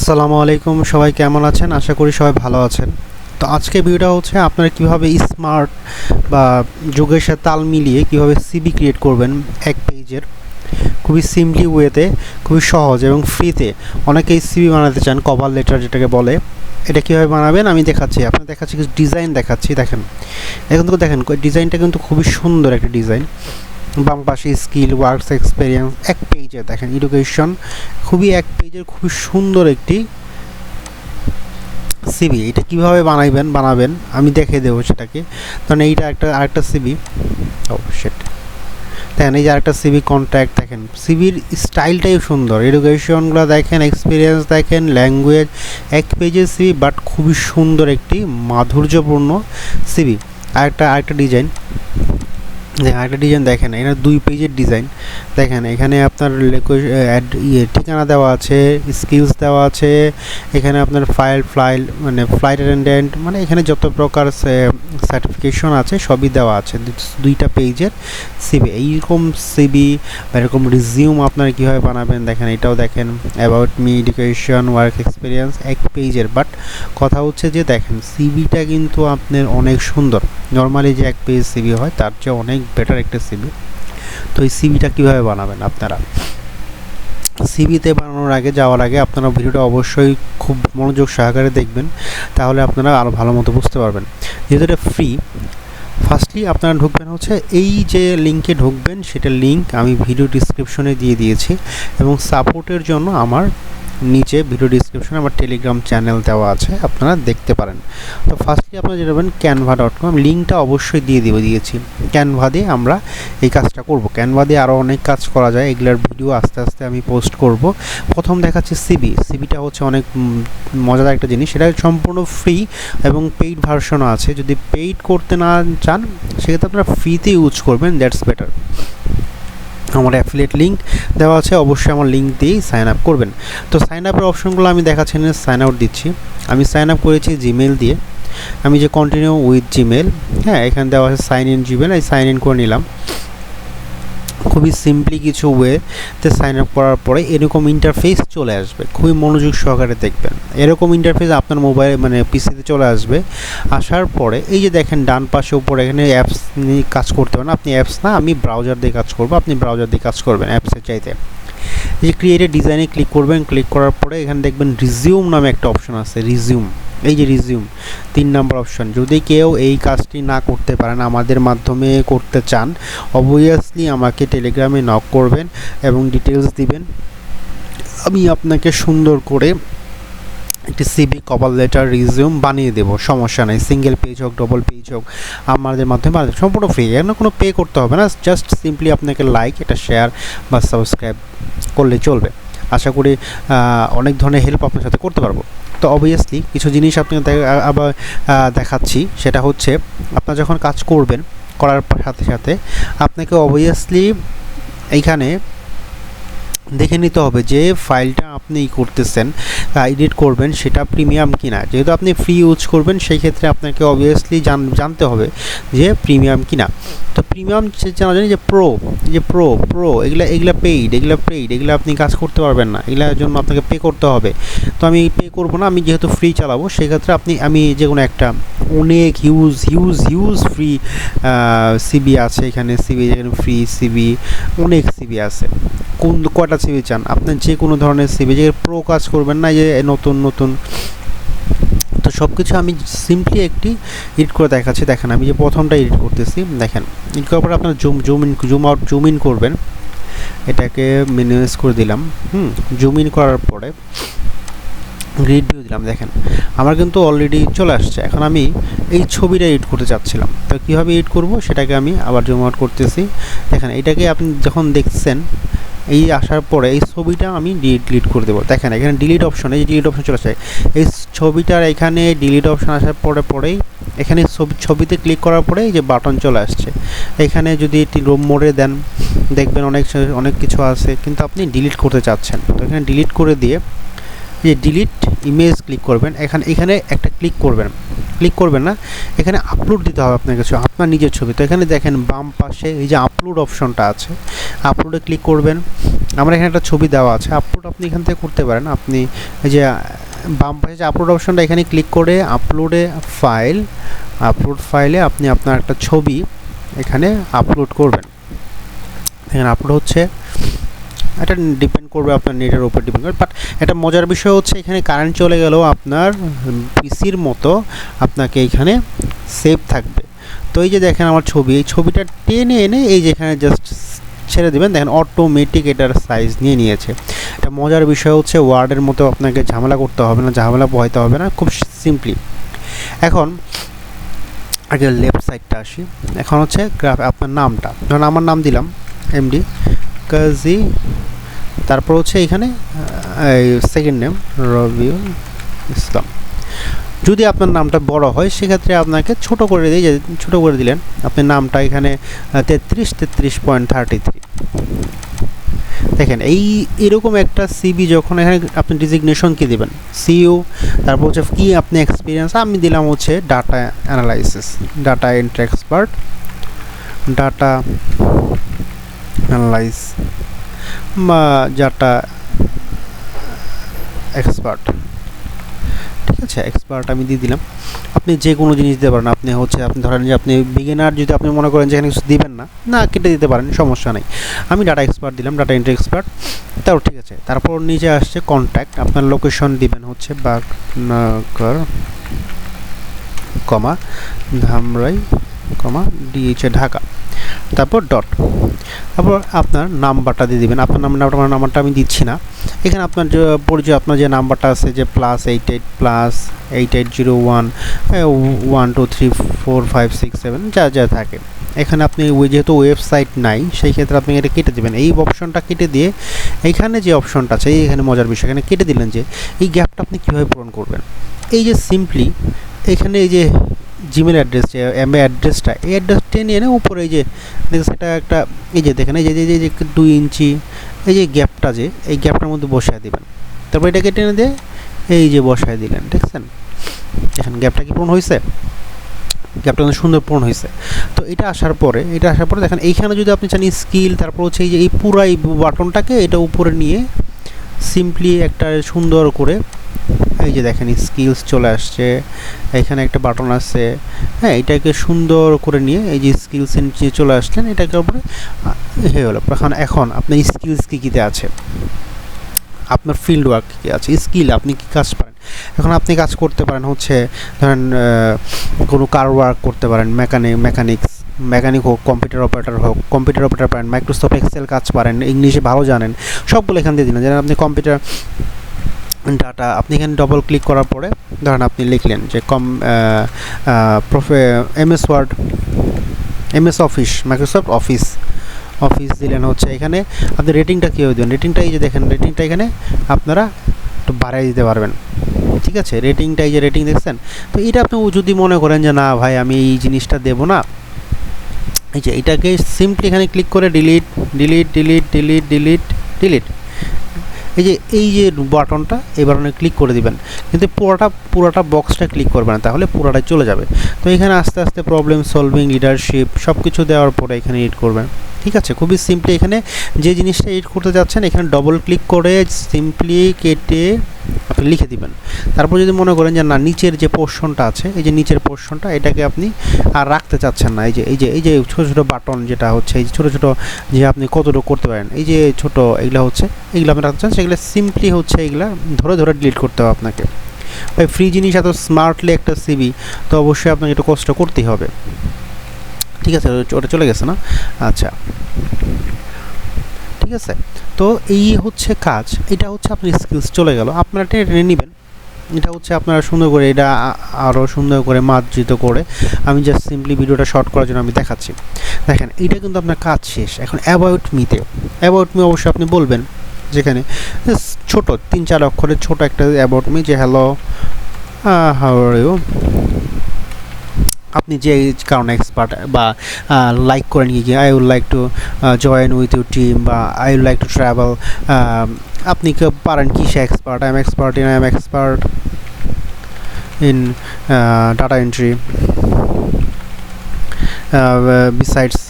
আসসালামু আলাইকুম, সবাই কেমন আছেন? আশা করি সবাই ভালো আছেন। তো আজকে ভিডিওটা হচ্ছে আপনারা কিভাবে স্মার্ট বা যুগের সাথে তাল মিলিয়ে কিভাবে সিভি ক্রিয়েট করবেন এক পেজের খুবই সিম্পলি ওয়েতে, খুবই সহজ এবং ফ্রিতে। অনেকেই সিভি বানাতে চান, কভার লেটার যেটাকে বলে। এটা কীভাবে বানাবেন আমি দেখাচ্ছি, আপনার দেখাচ্ছি কিছু ডিজাইন দেখাচ্ছি। দেখেন, এখন তো দেখেন ডিজাইনটা কিন্তু খুবই সুন্দর একটা ডিজাইন। বাম পাশে স্কিল, ওয়ার্কস, এক্সপেরিয়েন্স, এক পেজে দেখেন এডুকেশন, খুবই এক পেজের খুবই সুন্দর একটি সিভি। এটা কীভাবে বানাবেন আমি দেখিয়ে দেবো সেটাকে। কারণ এইটা আরেকটা সিভি। ও সেট, দেখেন এই যে আরেকটা সিভি কন্ট্যাক্ট। দেখেন সিভির স্টাইলটাই সুন্দর, এডুকেশনগুলো দেখেন, এক্সপিরিয়েন্স দেখেন, ল্যাঙ্গুয়েজ, এক পেজের সিভি বাট খুবই সুন্দর একটি মাধুর্যপূর্ণ সিভি। আরেকটা ডিজাইন, আরেকটা ডিজাইন দেখেন, এটা 2 পেজের ডিজাইন। দেখেন এখানে আপনার ঠিকানা দেওয়া আছে, স্কিলস দেওয়া আছে, এখানে আপনার মানে ফ্লাইট অ্যাটেন্ডেন্ট, মানে এখানে যত প্রকার সার্টিফিকেশন আছে সবই দেওয়া আছে। 2টা পেজের সিভি। এইরকম সিভি বা এরকম রিজিউম আপনারা কীভাবে বানাবেন দেখেন। এটাও দেখেন, about me, education, work experience, এক পেজের। বাট কথা হচ্ছে যে দেখেন সিভিটা কিন্তু আপনার অনেক সুন্দর। নর্মালি যে এক পেজ সিভি হয় তার চেয়ে অনেক বেটার একটা সিভি। তো এই সিভিটা কীভাবে বানাবেন আপনারা, সিভিতে বানানোর আগে যাওয়ার আগে আপনারা ভিডিওটা অবশ্যই খুব মনোযোগ সহকারে দেখবেন, তাহলে আপনারা আরও ভালো মতো বুঝতে পারবেন। যেহেতু এটা ফ্রি, ফার্স্টলি আপনারা ঢুকবেন হচ্ছে এই যে লিঙ্কে ঢুকবেন, সেটা লিঙ্ক আমি ভিডিও ডিসক্রিপশনে দিয়ে দিয়েছি, এবং সাপোর্টের জন্য আমার নিচে ভিডিও ডিসক্রিপশনে আমার টেলিগ্রাম চ্যানেল দেওয়া আছে, আপনারা দেখতে পারেন। তো ফার্স্টলি আপনারা যেটা যাবেন canva.com, লিঙ্কটা অবশ্যই দিয়েছি। ক্যানভা দিয়ে আমরা এই কাজটা করব। ক্যানভা দিয়ে আরও অনেক কাজ করা যায়, এগুলার ভিডিও আস্তে আস্তে আমি পোস্ট করব। প্রথম দেখাচ্ছি সিভিটা হচ্ছে অনেক মজাদার একটা জিনিস। সেটা সম্পূর্ণ ফ্রি এবং পেইড ভার্সনও আছে। যদি পেইড করতে না চান সেক্ষেত্রে আপনারা ফ্রিতে ইউজ করবেন, দ্যাটস বেটার। আমার অ্যাফিলিয়েট লিঙ্ক দেওয়া আছে, অবশ্যই আমার লিঙ্ক দিয়েই সাইন আপ করবেন। তো সাইন আপের অপশনগুলো আমি দেখাচ্ছি না, সাইন আউট দিচ্ছি। আমি সাইন আপ করেছি জিমেল দিয়ে। আমি যে কন্টিনিউ উইথ জিমেল, হ্যাঁ এখানে দেওয়া আছে সাইন ইন জিমেল, আমি সাইন ইন করে নিলাম। খুবই সিম্পলি কিছু ওয়েতে সাইন আপ করার পরে এরকম ইন্টারফেস চলে আসবে, খুবই মনোযোগ সহকারে দেখবেন। এরকম ইন্টারফেস আপনার মোবাইল মানে পিসিতে চলে আসবে। আসার পরে এই যে দেখেন ডান পাশে উপরে এখানে অ্যাপস নিয়ে কাজ করতে হবে না, আপনি অ্যাপস না, আমি ব্রাউজার দিয়ে কাজ করব, আপনি ব্রাউজার দিয়ে কাজ করবেন অ্যাপসের চাইতে। এই যে ক্রিয়েটেড ডিজাইনে ক্লিক করবেন, ক্লিক করার পরে এখানে দেখবেন রিজিউম নামে একটা অপশন আছে, রিজিউম। এই যে রিজিউম 3 নম্বর অপশন। যদি কেউ এই কাজটি না করতে পারেন, আমাদের মাধ্যমে করতে চান, অবভিয়াসলি আমাকে টেলিগ্রামে নক করবেন এবং ডিটেলস দিবেন। আমি আপনাকে সুন্দর করে একটি সিভি, কভার লেটার, রিজিউম বানিয়ে দেবো, সমস্যা নেই। সিঙ্গেল পেজ হোক, ডবল পেজ হোক, আমাদের মাধ্যমে বানিয়ে দেবো, সম্পূর্ণ ফ্রি। এর কোনো পে করতে হবে না, জাস্ট সিম্পলি আপনাকে লাইক, এটা শেয়ার বা সাবস্ক্রাইব করলে চলবে। আশা করি অনেক ধরনের হেল্প আপনার সাথে করতে পারবো। তো অবভিয়াসলি কিছু জিনিস আপনাকে আবার দেখাচ্ছি, সেটা হচ্ছে আপনারা যখন কাজ করবেন, করার সাথে সাথে আপনাকে অবভিয়াসলি এইখানে দেখে নিতে হবে যে ফাইলটা আপনি করতেছেন, এডিট করবেন, সেটা প্রিমিয়াম কিনা। যেহেতু আপনি ফ্রি ইউজ করবেন, সেই ক্ষেত্রে আপনাকে অবভিয়াসলি জানতে হবে যে প্রিমিয়াম কিনা। তো প্রিমিয়াম জানা জানি যে প্রো এগুলা পেইড, এগুলো আপনি কাজ করতে পারবেন না, এগুলোর জন্য আপনাকে পে করতে হবে। তো আমি পে করব না, আমি যেহেতু ফ্রি চালাবো, সেক্ষেত্রে আমি যে কোনো একটা অনেক হিউজ ফ্রি সিবি আছে এখানে, এখানে ফ্রি সিবি অনেক সিবি আছে। কয়টা সিভি চান আপনি, যে কোনো ধরনের সিভি, যে প্রো কাজ করবেন না, যে নতুন। তো সব কিছু আমি সিম্পলি একটি এডিট করে দেখাচ্ছি। দেখেন আমি যে প্রথমটা এডিট করতেছি, দেখেন এডিট করার পরে আপনার জুম ইন করবেন। এটাকে মিনিমাইজ করে দিলাম। জুম ইন করার পরে গ্রিড ভিউ দিলাম। দেখেন আমার কিন্তু অলরেডি চলে আসছে। এখন আমি এই ছবিটা এডিট করতে চাচ্ছিলাম, তো কীভাবে এডিট করব সেটাকে আমি আবার জুম আউট করতেছি। দেখেন এটাকে আপনি যখন দেখছেন, এই আসার পরে এই ছবিটা আমি ডিলিট করে দেবো। দেখেন এখানে ডিলিট অপশন, এই ডিলিট অপশন চলে আসে। এই ছবিটার এখানে ডিলিট অপশন আসার পরেই এখানে ছবিতে ক্লিক করার পরে এই যে বাটন চলে আসছে। এখানে যদি এটি রোম মোডে দেন, দেখবেন অনেক কিছু আছে, কিন্তু আপনি ডিলিট করতে চাচ্ছেন। তো এখানে ডিলিট করে দিয়ে যে ডিলিট ইমেজ ক্লিক করবেন। এখানে একটা ক্লিক করবেন না, এখানে আপলোড দিতে হবে আপনার কাছে আপনার নিজের ছবি। তো এখানে দেখেন বাম পাশে এই যে আপলোড অপশনটা আছে, আপলোডে ক্লিক করবেন। আমার এখানে একটা ছবি দেওয়া আছে, আপলোড আপনি এখান থেকে করতে পারেন। আপনি এই যে বাম পাশে যে আপলোড অপশনটা এখানে ক্লিক করে আপলোড ফাইলে আপনি আপনার একটা ছবি এখানে আপলোড করবেন। এখানে আপলোড হচ্ছে, এটা ডিপেন্ড করবে আপনার নেটের উপর ডিপেন্ড করবে। বাট একটা মজার বিষয় হচ্ছে এখানে কারেন্ট চলে গেলেও আপনার পিসির মতো আপনাকে এখানে সেভ থাকবে। তো এই যে দেখেন আমার ছবি, এই ছবিটা টেনে এনে এই যে এখানে জাস্ট ছেড়ে দেবেন, দেখেন অটোমেটিক এটার সাইজ নিয়ে নিয়েছে। এটা মজার বিষয় হচ্ছে ওয়ার্ডের মতো আপনাকে ঝামেলা করতে হবে না, ঝামেলা পোহাইতে হবে না, খুব সিম্পলি। এখন আগে লেফট সাইডটা আসি। এখন হচ্ছে আপনার নামটা, ধরুন আমার নাম দিলাম এমডি কাজী, তারপর হচ্ছে এখানে এই সেকেন্ড নেম রবিউল ইসলাম। যদি আপনার নামটা বড় হয় সেক্ষেত্রে আপনাকে ছোট করে দিয়ে ছোট করে দিলেন, আপনি নামটা এখানে 33.33। দেখেন এরকম একটা সিবি যখন এখানে আপনি ডিজিগনেশন কি দেবেন, সিইও, তারপর হচ্ছে কি আপনি এক্সপিরিয়েন্স, আমি দিলাম হচ্ছে data analysis, data entry expert, data analyse বা ডাটা এক্সপার্ট, ঠিক আছে, এক্সপার্ট আমি দিয়ে দিলাম। আপনি যে কোনো জিনিস দিতে পারেন, আপনি হচ্ছে আপনি ধরেন যে আপনি বিগিনার, যদি আপনি মনে করেন যে এখানে কিছু দিবেন না কেটে দিতে পারেন, সমস্যা নেই। আমি ডাটা এক্সপার্ট দিলাম, ডাটা এন্ট্রি এক্সপার্ট, তাও ঠিক আছে। তারপর নিচে আসছে কন্ট্যাক্ট, আপনার লোকেশন দিবেন হচ্ছে বাগনগর, ধামরাই, ডিএইচএ ঢাকা, তারপর ডট, তারপর আপনার নাম্বারটা দিয়ে দিবেন। আপনার নাম্বারটা আমি দিচ্ছি না, এখানে আপনার যে পরিচয়, আপনার যে নাম্বারটা আছে যে +88+8801123456 যা থাকে, এখানে আপনি যেহেতু ওয়েবসাইট নাই সেই ক্ষেত্রে আপনি এটা কেটে দেবেন। এই অপশনটা কেটে দিয়ে এইখানে যে অপশনটা আছে, এখানে মজার বিষয়, এখানে কেটে দিলেন যে এই গ্যাপটা আপনি কীভাবে পূরণ করবেন। এই যে সিম্পলি এখানে এই যে জিমেল অ্যাড্রেস, যে অ্যাড্রেসটা, এই অ্যাড্রেস টেনে এনে উপরে এই যে দেখেন সেটা একটা, এই যে দেখেন এই যে 2 ইঞ্চি এই যে গ্যাপটা, যে এই গ্যাপটার মধ্যে বসায় দিবেন, তারপর এটাকে টেনে দিয়ে এই যে বসায় দিলেন, দেখছেন এখন গ্যাপটা কি পূরণ হয়েছে, গ্যাপটা কিন্তু সুন্দর পূরণ হয়েছে। তো এটা আসার পরে দেখেন এইখানে যদি আপনি চান স্কিল, তারপর হচ্ছে এই যে এই পুরো এই বাটনটাকে এটা উপরে নিয়ে সিম্পলি একটা সুন্দর করে এই যে দেখেন স্কিলস চলে আসছে, এখানে একটা বাটন আছে, হ্যাঁ, এটাকে সুন্দর করে নিয়ে এই যে স্কিলস নিচে চলে আসলেন, এটাকে উপরে হয়ে গেল। এখন আপনার স্কিলস কীতে আছে, আপনার ফিল্ড ওয়ার্ক কী আছে, স্কিল আপনি কী কাজ পারেন। এখন আপনি কাজ করতে পারেন হচ্ছে ধরেন কোনো কার ওয়ার্ক করতে পারেন, মেকানিক হোক, কম্পিউটার অপারেটর পারেন, মাইক্রোসফট এক্সেল কাজ পারেন, ইংলিশে ভালো জানেন, সবগুলো এখান দিয়ে দিলেন। যেন আপনি কম্পিউটার ডাটা, আপনি এখানে ডবল ক্লিক করার পরে ধরেন আপনি লিখলেন যে MS Word, MS Office, Microsoft Office দিলেন হচ্ছে। এখানে আপনি রেটিংটা কীভাবে দেবেন, রেটিংটা এই যে দেখেন, রেটিংটা এখানে আপনারা একটু বাড়াই দিতে পারবেন, ঠিক আছে, রেটিংটা এই যে রেটিং দেখছেন। তো এটা আপনি যদি মনে করেন যে না ভাই আমি এই জিনিসটা দেবো না, এই যে এটাকে সিম্পলি এখানে ক্লিক করে ডিলিট, এই যে বাটনটা, এই বাটনে ক্লিক করে দিবেন, কিন্তু পুরোটা বক্সটা ক্লিক করবেন না, তাহলে পুরোটাই চলে যাবে। তো এখানে আস্তে আস্তে প্রবলেম সলভিং, লিডারশিপ সব কিছু দেওয়ার পরে এখানে এডিট করবেন, ঠিক আছে, খুবই সিম্পলি। এখানে যে জিনিসটা এডিট করতে যাচ্ছেন এখানে ডবল ক্লিক করে সিম্পলি কেটে আপনি লিখে দিবেন। তারপর যদি মনে করেন যে না নিচের যে পোর্শনটা আছে, এই যে নিচের পোর্শনটা, এটাকে আপনি আর রাখতে চাচ্ছেন না, এই যে ছোটো ছোটো বাটন যেটা হচ্ছে, এই যে ছোটো ছোটো যে আপনি কতটুকু করতে পারেন, এই যে ছোটো এগুলো হচ্ছে, এগুলো আপনি রাখতে চান, সেগুলো সিম্পলি হচ্ছে এগুলা ধরে ডিলিট করতে হবে আপনাকে। ভাই ফ্রি জিনিস এত স্মার্টলি একটা সিবি, তো অবশ্যই আপনাকে একটু কষ্ট করতেই হবে, ঠিক আছে। ওটা চলে গেছে না, আচ্ছা ঠিক আছে। তো এই হচ্ছে কাজ, এটা হচ্ছে আপনার স্কিলস চলে গেল, আপনারা এটা টেনে নেবেন। এটা হচ্ছে আপনারা সুন্দর করে এটা আরও সুন্দর করে মার্জিত করে, আমি জাস্ট সিম্পলি ভিডিওটা শর্ট করার জন্য আমি দেখাচ্ছি। দেখেন এটা কিন্তু আপনার কাজ শেষ। এখন অ্যাবাউট মি অবশ্যই আপনি বলবেন, যেখানে ছোট 3-4 অক্ষরের ছোট একটা অ্যাবাউট মি, যে হ্যালো হাউ আর ইউ, আপনি যে কারণে এক্সপার্ট, বা লাইক করেন কি I would like to join with your team, বা I would like to travel, আপনি পারেন কিসে expert, I am expert in data entry, besides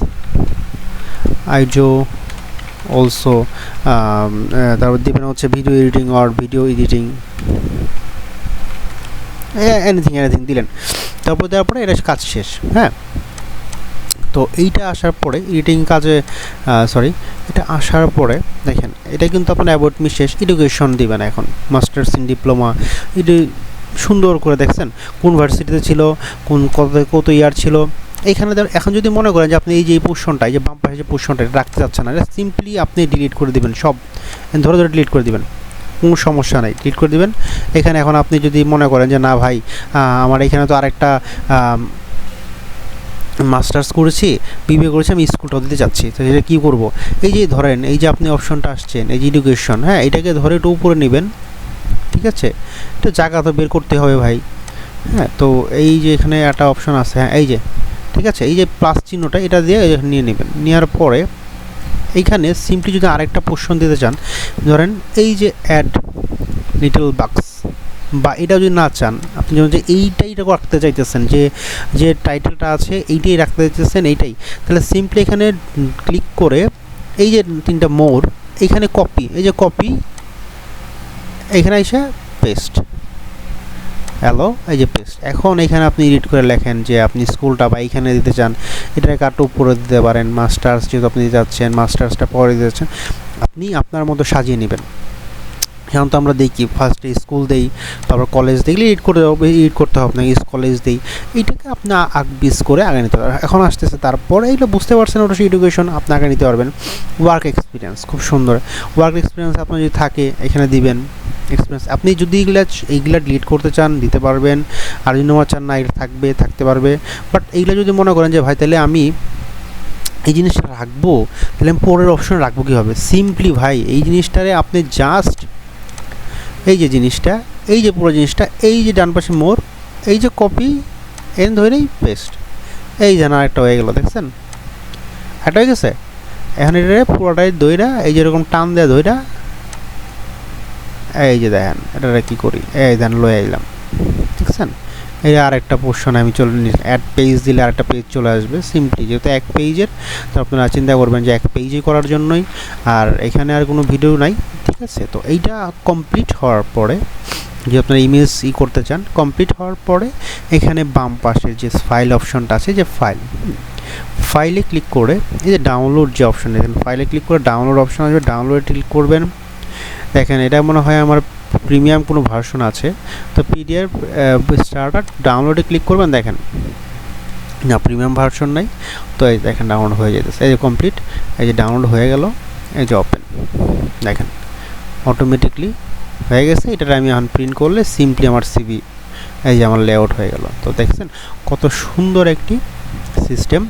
I জো অলসো, তারপর দেবেন হচ্ছে ভিডিও এডিটিং, এনিথিং দিলেন, তারপর দেওয়ার পরে এটা কাজ শেষ। হ্যাঁ, তো এইটা আসার পরে এডিটিং কাজে এটা আসার পরে দেখেন এটা কিন্তু আপনার অ্যাবাউট মি শেষ, এডুকেশন দিবেন এখন মাস্টার্স ইন ডিপ্লোমা, এটা সুন্দর করে দেখছেন কোন ভার্সিটিতে ছিল, কত ইয়ার ছিল। এইখানে এখন যদি মনে করেন যে আপনি এই যে পোর্শনটা, এই যে বাম পাশে যে পোর্শনটা রাখতে চাচ্ছেন না, এটা সিম্পলি আপনি ডিলিট করে দিবেন, সব ধরে ডিলিট করে দিবেন, কোনো সমস্যা নাই, ডিলিট করে দিবেন। এখানে এখন আপনি যদি মনে করেন যে না ভাই আমার এখানে তো আরেকটা মাস্টার্স করেছি, বিবিএ করেছি, আমি স্কুলটাও দিতে চাচ্ছি, তো এটা কী করবো, এই যে ধরেন এই যে আপনি অপশনটা আসছেন এই যে এডুকেশন, হ্যাঁ এটাকে ধরে একটু উপরে নেবেন, ঠিক আছে, একটু জায়গা তো বের করতে হবে ভাই। হ্যাঁ, তো এই যে এখানে একটা অপশন আছে, হ্যাঁ এই যে, ঠিক আছে, এই যে প্লাস চিহ্নটা এটা দিয়ে নিয়ে নেবেন, নেওয়ার পরে এইখানে সিম্পলি যদি আরেকটা পোর্শন দিতে চান, ধরেন এই যে অ্যাড লিটল বাক্স, বা এটা যদি না চান আপনি যখন যে এইটাই রাখতে চাইতেছেন, যে টাইটেলটা আছে এইটাই রাখতে চাইতেছেন এইটাই, তাহলে সিম্পলি এখানে ক্লিক করে এই যে তিনটা মোর, এইখানে কপি, এই যে কপি, এখানে এসে পেস্ট, হ্যালো এই যে পেস্ট। এখন এখানে আপনি এডিট করে লেখেন যে আপনি স্কুলটা বা এইখানে দিতে চান, এটাকে আরটু উপরে দিতে পারেন, মাস্টার্স যেহেতু আপনি দিতে চাচ্ছেন মাস্টার্সটা পরে দিতে চাচ্ছেন, আপনি আপনার মতো সাজিয়ে নেবেন। এখন তো আমরা দেখি ফার্স্টে স্কুল দেই, তারপর কলেজ দেখলে এডিট করতে হবে আপনাকে, কলেজ দেই, এইটাকে আপনি বিস করে আগে নিতে পারবেন। এখন আসতেছে তারপরে এইগুলো বুঝতে পারছেন, ওটা এডুকেশন আপনি আগে নিতে পারবেন। ওয়ার্ক এক্সপিরিয়েন্স খুব সুন্দর, ওয়ার্ক এক্সপিরিয়েন্স আপনার যদি থাকে এখানে দিবেন এক্সপিরিয়েন্স, আপনি যদি এইগুলা ডিলিট করতে চান দিতে পারবেন, আর যদি নেওয়া চান না এটা থাকতে পারবে। বাট এইগুলো যদি মনে করেন যে ভাই তাহলে আমি এই জিনিসটা রাখবো, তাহলে আমি পরের অপশন রাখবো কীভাবে, সিম্পলি ভাই এই জিনিসটারে আপনি জাস্ট এই যে জিনিসটা, এই যে পুরো জিনিসটা, এই যে ডান পাশে মোর, এই যে কপি এন ধরেই পেস্ট, এই যেন একটা হয়ে গেল, দেখছেন একটা হয়ে গেছে। এখন এটা পুরোটাই দইরা এই যেরকম টান দেয়া দইরা, এই যে দেখেন এটা কী করি, এই দেন লয়ে আইলাম, দেখছেন। এই আরেকটা পোর্শন আমি অ্যাড পেজ দিলে আরেকটা পেজ চলে আসবে, সিম্পলি যেহেতু এক পেজের, তো আপনারা চিন্তা করবেন যে এক পেজই করার জন্যই, আর এখানে আর কোনো ভিডিও নাই, ঠিক আছে। তো এইটা কমপ্লিট হওয়ার পরে যে আপনারা ইমেজ করতে চান, কমপ্লিট হওয়ার পরে এখানে বাম পাশের যে ফাইল অপশনটা আছে, যে ফাইলে ক্লিক করে এই যে ডাউনলোড যে অপশন, দেখেন ফাইলে ক্লিক করে ডাউনলোড অপশন আসবে, ডাউনলোডে ক্লিক করবেন। দেখেন এটা মনে হয় আমার প্রিমিয়াম কোনো ভার্সন আছে, তো পিডিএফ স্টার্টার ডাউনলোডে ক্লিক করবেন, দেখেন না প্রিমিয়াম ভার্সন নাই, তো এই দেখেন ডাউনলোড হয়ে যেতেছে, এই যে কমপ্লিট, এই যে ডাউনলোড হয়ে গেল, এই যে ওপেন, দেখেন অটোমেটিকলি হয়ে গেছে। এটা আমি এখন প্রিন্ট করলে সিম্পলি আমার সিভি এই যে আমার লেআউট হয়ে গেল। তো দেখছেন কত সুন্দর একটি সিস্টেম,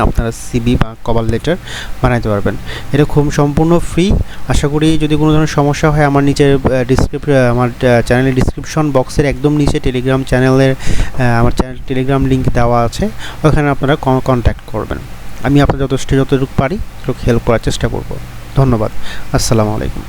আপনারা সিভি বা কভার লেটার বানাইতে পারবেন। এটা খুব সম্পূর্ণ ফ্রি। আশা করি যদি কোনো ধরনের সমস্যা হয় আমার নিচে আমার চ্যানেলের ডিসক্রিপশন বক্সের একদম নিচে টেলিগ্রাম চ্যানেলের আমার চ্যানেল টেলিগ্রাম লিঙ্ক দেওয়া আছে, ওখানে আপনারা কন্ট্যাক্ট করবেন। আমি আপনার যতটুকু পারি হেল্প করার চেষ্টা করব। ধন্যবাদ, আসসালামু আলাইকুম।